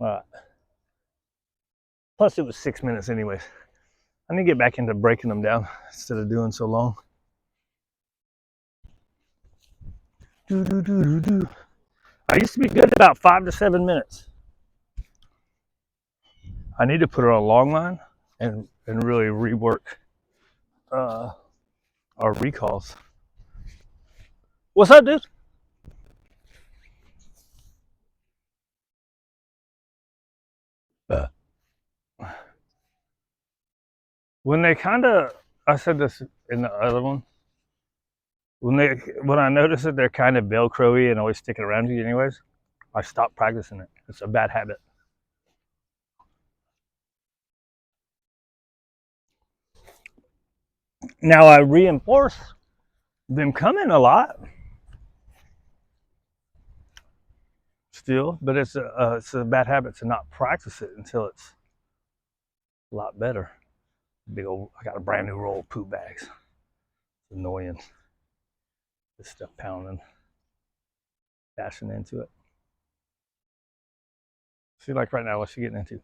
All right. Plus, it was 6 minutes anyways. I need to get back into breaking them down instead of doing so long. I used to be good about 5 to 7 minutes. I need to put her on a long line and really rework our recalls. What's up, dude? When they kind of, I said this in the other one. When I notice that they're kind of Velcro-y and always sticking around you, anyways, I stop practicing it. It's a bad habit. Now I reinforce them coming a lot still, but it's a bad habit to not practice it until it's a lot better. Big old, I got a brand new roll of poop bags. It's annoying. This stuff pounding, dashing into it. See, like right now, what's she getting into?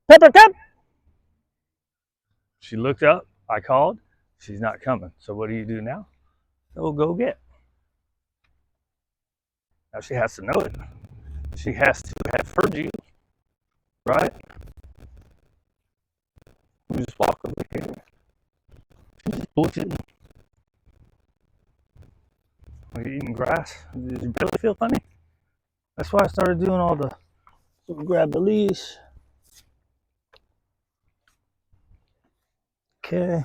Pepper, come! She looked up. I called. She's not coming. So what do you do now? Oh, go get. Now she has to know it. She has to have heard you, right? You just walk over here. She's just bullshitting. Are you eating grass? Does your belly feel funny? That's why I started doing all the grab the leash. Okay.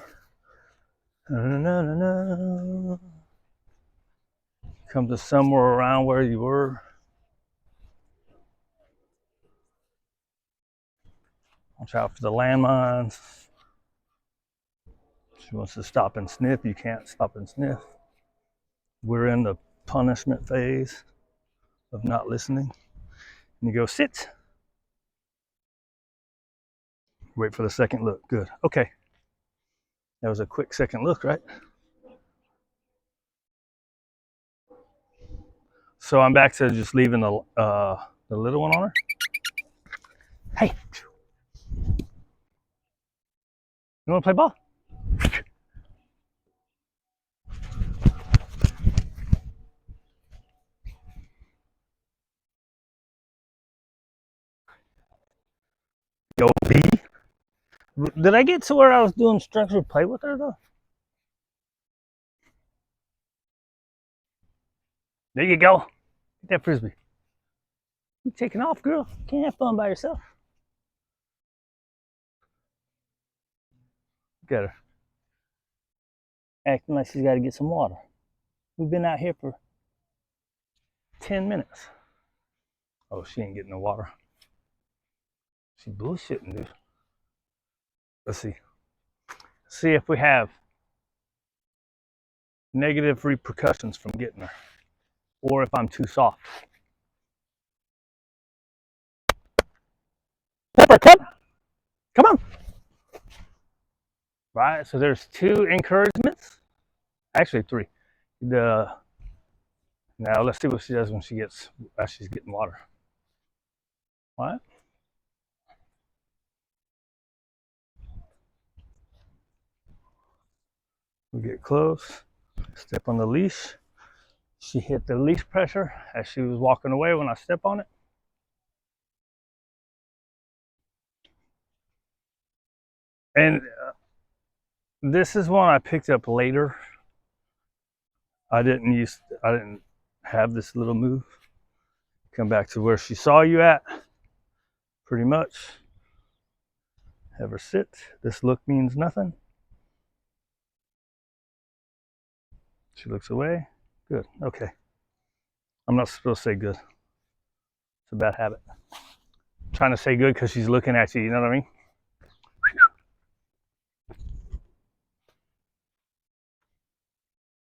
Come to somewhere around where you were. Watch out for the landmines. She wants to stop and sniff. You can't stop and sniff. We're in the punishment phase of not listening. And you go, sit. Wait for the second look. Good. Okay. That was a quick second look, right? So I'm back to just leaving the little one on her. Hey, you want to play ball? Yo, B. Did I get to where I was doing structured play with her though? There you go. Get that frisbee. You taking off, girl. Can't have fun by yourself. Get her. Acting like she's got to get some water. We've been out here for 10 minutes. Oh, she ain't getting no water. She bullshitting, dude. Let's see. See if we have negative repercussions from getting her, or if I'm too soft. Pepper, come on. Right, so there's 2 encouragements. Actually 3. Now let's see what she does when she gets, as she's getting water. What? We get close, step on the leash. She hit the leash pressure as she was walking away when I step on it. And this is one I picked up later. I didn't have this little move. Come back to where she saw you at, pretty much. Have her sit. This look means nothing. She looks away. Good. Okay. I'm not supposed to say good. It's a bad habit. I'm trying to say good because she's looking at you. You know what I mean?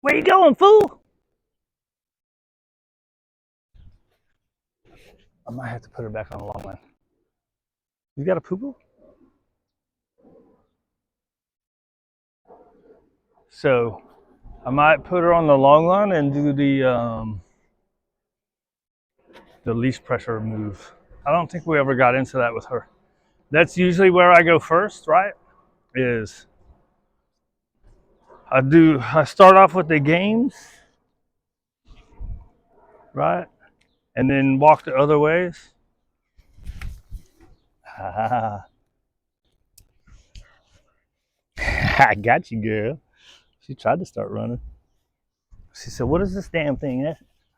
Where you going, fool? I might have to put her back on the long line. You got a poo-poo? So I might put her on the long line and do the the leash pressure move. I don't think we ever got into that with her. That's usually where I go first, right? Is I start off with the games, right? And then walk the other ways. I got you, girl. She tried to start running. She said, "What is this damn thing?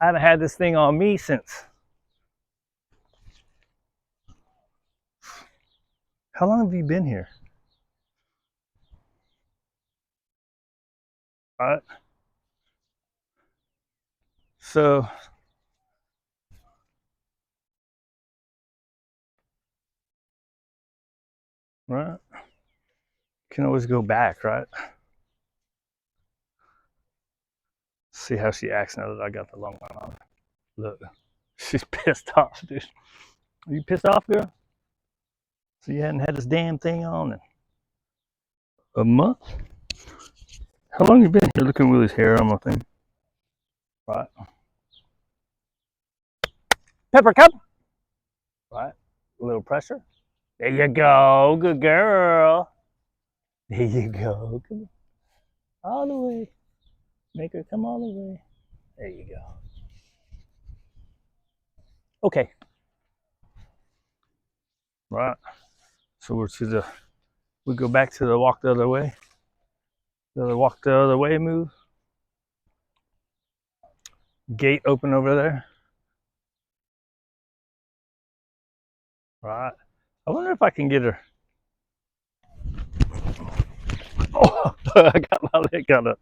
I haven't had this thing on me since." How long have you been here? Right. So, right. Can always go back, right? See how she acts now that I got the long one on. Look, she's pissed off, dude. Are you pissed off, girl? So you hadn't had this damn thing on in a month? How long you been here? Looking at Willie's hair on my thing. Right. Pepper cup. Right. A little pressure. There you go. Good girl. There you go. Come on. All the way. Make her come all the way. There you go. Okay. Right. So we go back to the walk the other way. The other walk the other way move. Gate open over there. Right. I wonder if I can get her. Oh, I got my leg on it.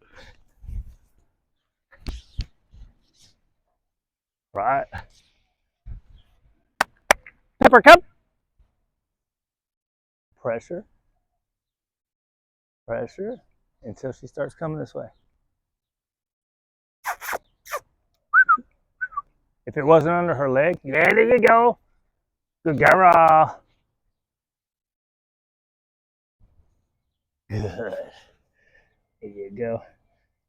Right. Pepper cup. Pressure. Pressure. Until she starts coming this way. If it wasn't under her leg, yeah, there you go. Good girl. Good. There you go.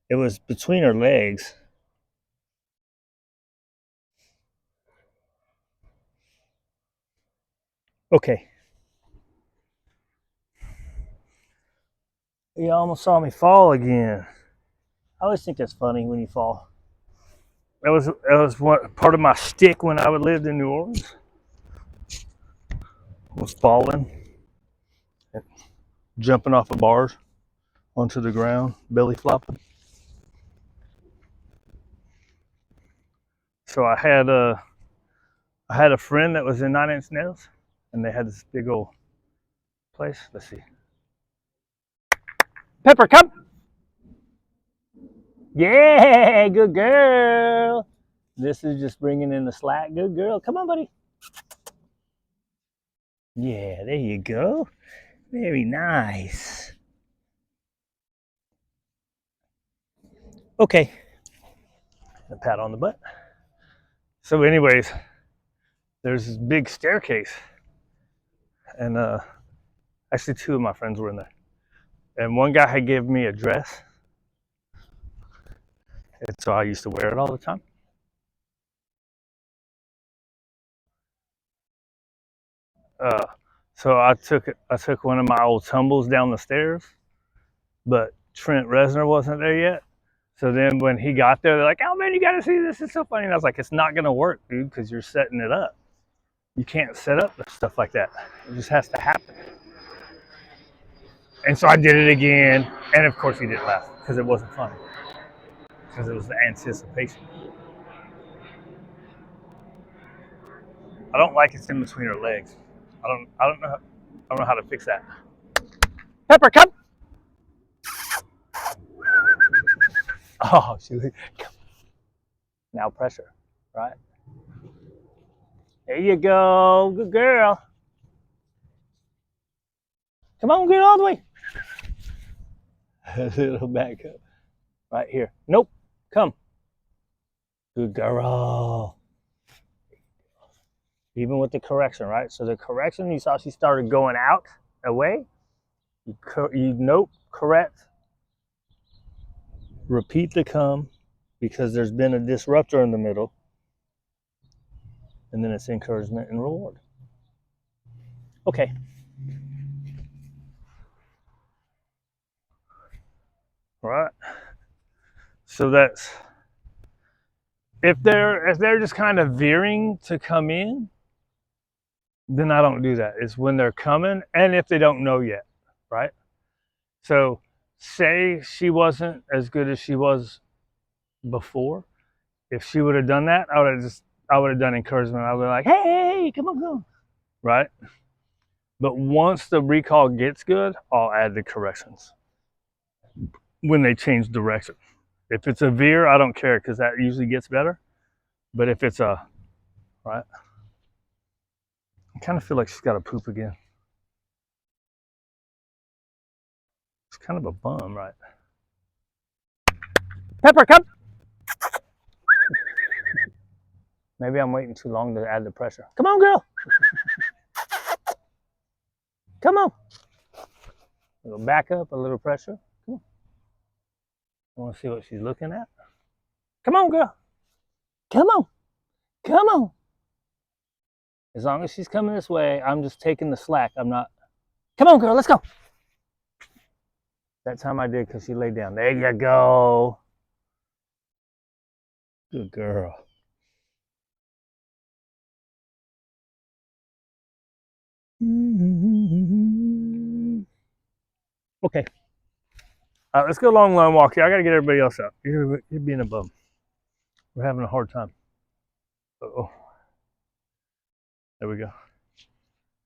It was between her legs. Okay. You almost saw me fall again. I always think that's funny when you fall. That was what part of my shtick when I lived in New Orleans. Was falling, jumping off of bars onto the ground, belly flopping. So I had a friend that was in 9 Inch Nails, and they had this big old place. Let's see. Pepper cup. Yeah, good girl. This is just bringing in the slack. Good girl. Come on, buddy. Yeah, there you go. Very nice. Okay. A pat on the butt. So, anyways, there's this big staircase, and actually, two of my friends were in there, and one guy had given me a dress, and so I used to wear it all the time. Uh, so I took one of my old tumbles down the stairs, but Trent Reznor wasn't there yet. So then when he got there, they're like, "Oh man, you got to see this! It's so funny." And I was like, "It's not gonna work, dude, because you're setting it up. You can't set up stuff like that. It just has to happen." And so I did it again, and of course he didn't laugh because it wasn't funny, because it was the anticipation. I don't like it's in between her legs. I don't know how to fix that. Pepper, come. Oh, shoot. Now pressure, right? There you go. Good girl. Come on, get all the way. A little back up. Right here. Nope. Come. Good girl. Even with the correction, right? So the correction, you saw she started going out, away. You nope, correct. Repeat the come because there's been a disruptor in the middle. and then it's encouragement and reward. Okay. All right. So that's if they're just kind of veering to come in, then I don't do that. It's when they're coming and if they don't know yet, right? So say she wasn't as good as she was before. If she would have done that, I would have done encouragement. I would have like, hey, come on, go. Right? But once the recall gets good, I'll add the corrections when they change direction. If it's a veer, I don't care because that usually gets better. But if it's a, right? I kind of feel like she's got to poop again. It's kind of a bum, right? Pepper, come. Maybe I'm waiting too long to add the pressure. Come on, girl. Come on. A little back up, a little pressure. Come on. I want to see what she's looking at. Come on, girl. Come on. Come on. As long as she's coming this way, I'm just taking the slack. I'm not. Come on, girl. Let's go. That time I did because she laid down. There you go. Good girl. Okay. Let's go long line walk here. I got to get everybody else out. You're being a bum. We're having a hard time. Uh-oh. There we go.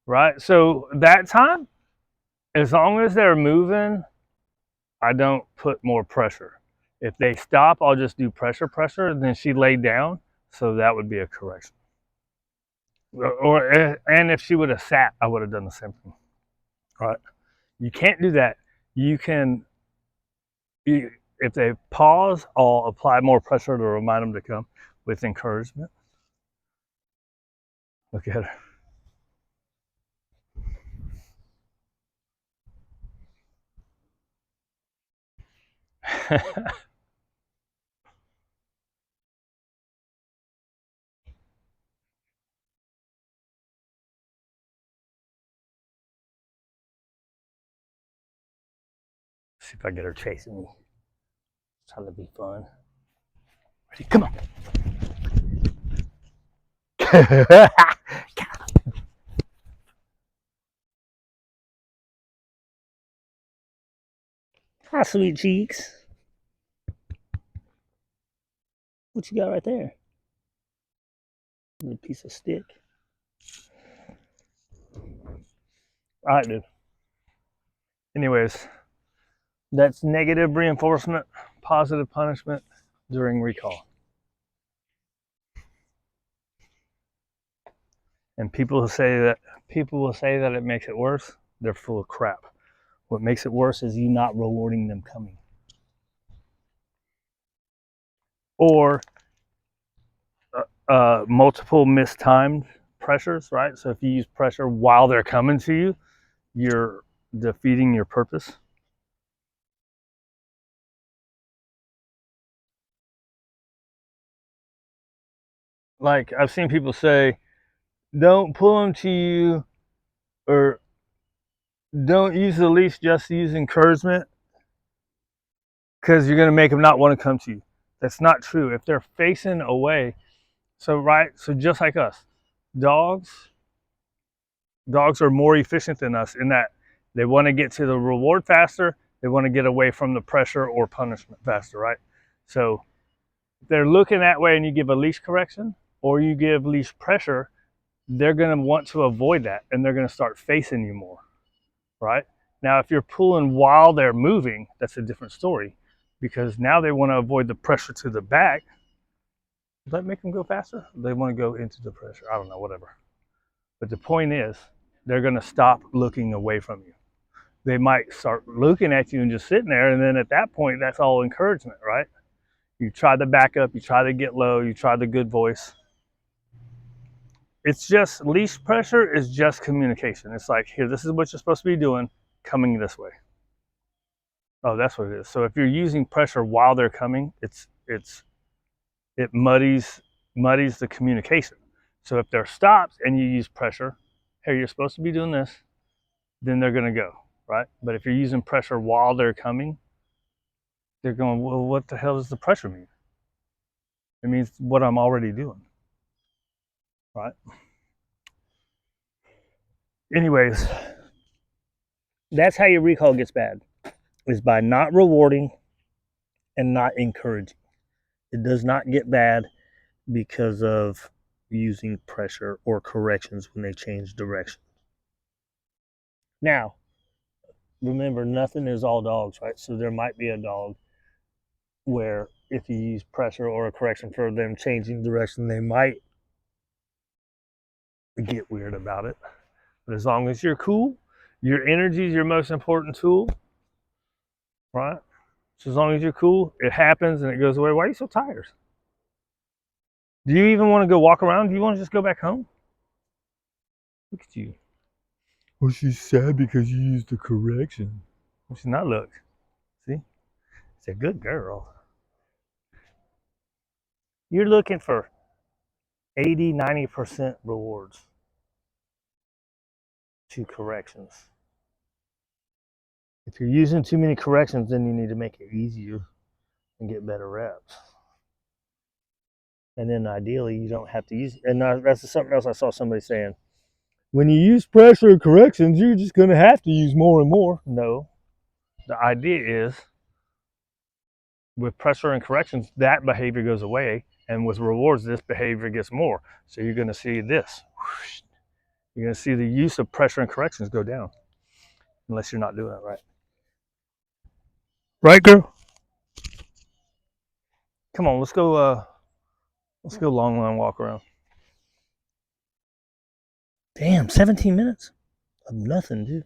Right. So that time, as long as they're moving, I don't put more pressure. If they stop, I'll just do pressure, and then she laid down. So that would be a correction. And if she would have sat, I would have done the same thing. All right. You can't do that. You can, if they pause, I'll apply more pressure to remind them to come with encouragement. Look at her. See if I get her chasing me. Trying to be fun. Ready? Come on. Hi, sweet cheeks. What you got right there? A little piece of stick. All right, dude. Anyways, that's negative reinforcement, positive punishment during recall. And people will say that it makes it worse. They're full of crap. What makes it worse is you not rewarding them coming. Or multiple mistimed pressures, right? So if you use pressure while they're coming to you, you're defeating your purpose. Like I've seen people say, don't pull them to you, or don't use the leash, just use encouragement because you're going to make them not want to come to you. That's not true. If they're facing away, so just like us, dogs are more efficient than us in that they want to get to the reward faster. They want to get away from the pressure or punishment faster, right? So if they're looking that way and you give a leash correction or you give leash pressure, they're going to want to avoid that and they're going to start facing you more, right? Now, if you're pulling while they're moving, that's a different story because now they want to avoid the pressure to the back. Does that make them go faster? They want to go into the pressure. I don't know, whatever. But the point is, they're going to stop looking away from you. They might start looking at you and just sitting there. And then at that point, that's all encouragement, right? You try the back up, you try to get low, you try the good voice. It's just leash pressure is just communication. It's like, here, this is what you're supposed to be doing, coming this way. Oh, that's what it is. So if you're using pressure while they're coming, it muddies the communication. So if there stops and you use pressure, hey, you're supposed to be doing this, then they're going to go, right? But if you're using pressure while they're coming, they're going, well, what the hell does the pressure mean? It means what I'm already doing, right? Anyways, that's how your recall gets bad, is by not rewarding and not encouraging. It does not get bad because of using pressure or corrections when they change direction. Now, remember, nothing is all dogs, right? So there might be a dog where if you use pressure or a correction for them changing direction, they might get weird about it. But as long as you're cool, your energy is your most important tool, right? So as long as you're cool, it happens and it goes away. Why are you so tired? Do you even want to go walk around? Do you want to just go back home? Look at you. Well, she's sad because you used the correction. Well, she's not. Look. See? It's a good girl. You're looking for 80, 90% rewards to corrections. If you're using too many corrections, then you need to make it easier and get better reps. And then ideally, you don't have to use, and that's something else I saw somebody saying. When you use pressure and corrections, you're just going to have to use more and more. No. The idea is with pressure and corrections, that behavior goes away. And with rewards, this behavior gets more. So you're going to see this. You're going to see the use of pressure and corrections go down. Unless you're not doing it right. Right, girl? Come on, let's go long line walk around. Damn, 17 minutes of nothing, dude.